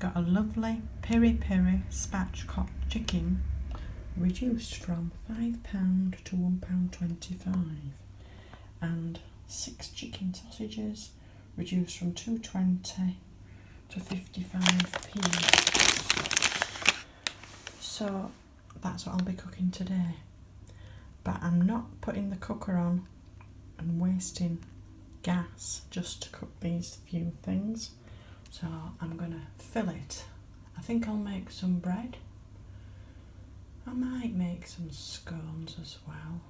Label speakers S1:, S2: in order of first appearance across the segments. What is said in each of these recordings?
S1: got a lovely peri peri spatchcock chicken, reduced from £5 to £1.25, and 6 chicken sausages, reduced from £2.20 to 55p. So that's what I'll be cooking today, but I'm not putting the cooker on and wasting gas just to cook these few things. So I'm gonna fill it. I think I'll make some bread. I might make some scones as well.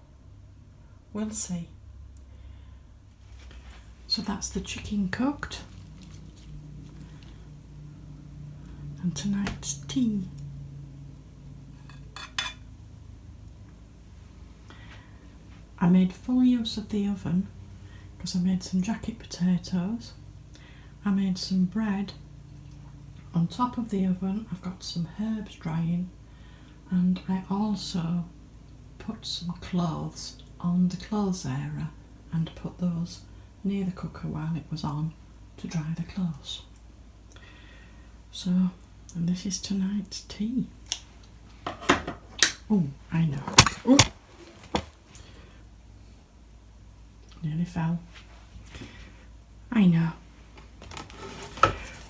S1: We'll see. So that's the chicken cooked. And tonight's tea. I made full use of the oven because I made some jacket potatoes. I made some bread. On top of the oven I've got some herbs drying, and I also put some clothes on the clothes area and put those near the cooker while it was on to dry the clothes. So, and this is tonight's tea. Oh, I know. Oh. Nearly fell. I know.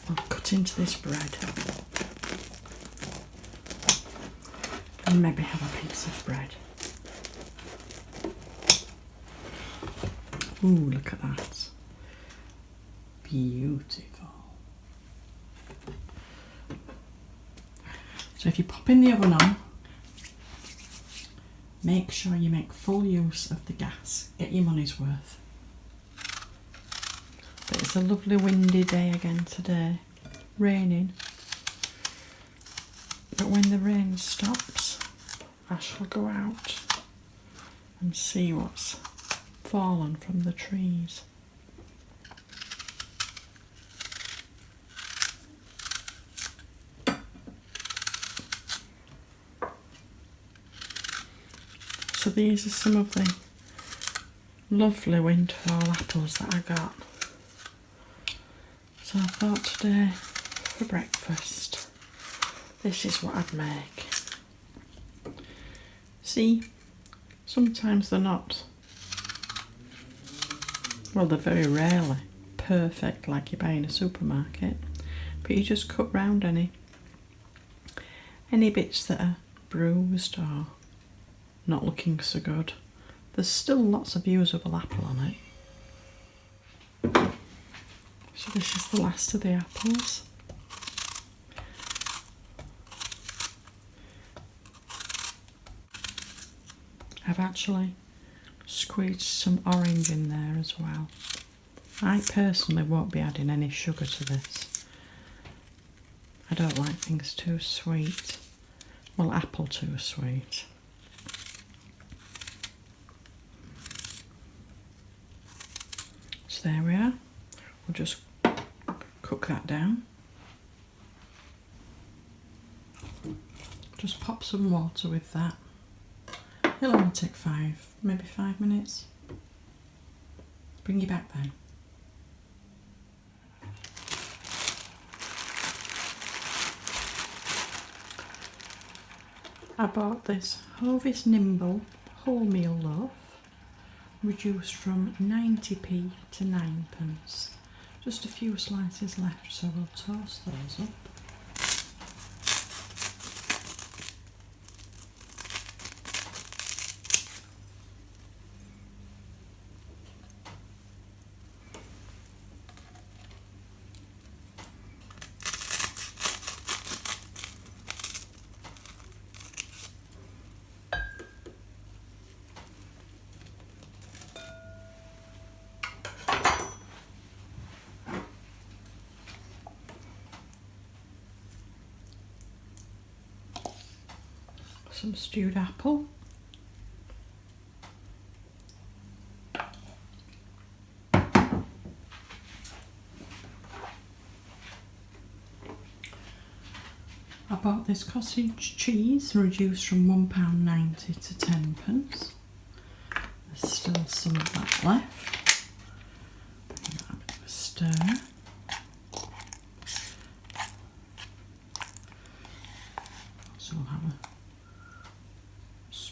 S1: I'll cut into this bread and maybe have a piece of bread. Ooh, look at that. Beautiful. So if you pop in the oven on, make sure you make full use of the gas. Get your money's worth. But it's a lovely windy day again today. Raining. But when the rain stops, I shall go out and see what's fallen from the trees. So these are some of the lovely windfall apples that I got. So I thought today for breakfast, this is what I'd make. See, sometimes they're not, well, they're very rarely perfect like you buy in a supermarket, but you just cut round any bits that are bruised or not looking so good. There's still lots of usable apple on it. So this is the last of the apples. I've actually squeezed some orange in there as well. I personally won't be adding any sugar to this. I don't like things too sweet. Well, apple too sweet. So there we are. We'll just cook that down. Just pop some water with that. It'll only take maybe 5 minutes. Bring you back then. I bought this Hovis Nimble wholemeal loaf, reduced from 90p to 9p. Just a few slices left, so we'll toast those up. Some stewed apple. I bought this cottage cheese, reduced from £1.90 to 10p. There's still some of that left. Give that a bit of a stir.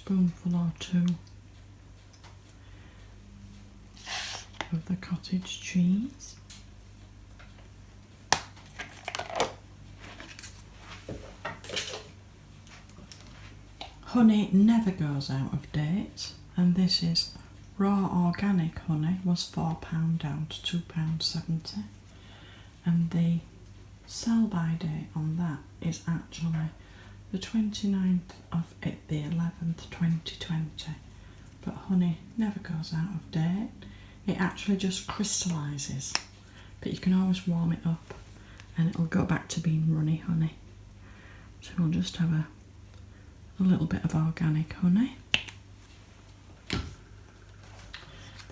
S1: spoonful or two of the cottage cheese. Honey never goes out of date, and this is raw organic honey, was £4 down to £2.70, and the sell-by date on that is actually the 29th of the 11th 2020. But honey never goes out of date, it actually just crystallises, but you can always warm it up and it'll go back to being runny honey. So we'll just have a little bit of organic honey.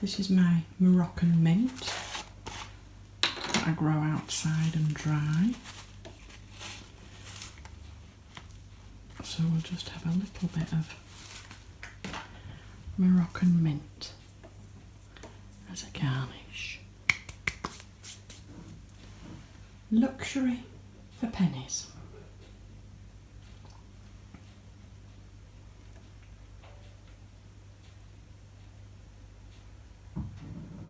S1: This is my Moroccan mint that I grow outside and dry. So we'll just have a little bit of Moroccan mint as a garnish. Luxury for pennies.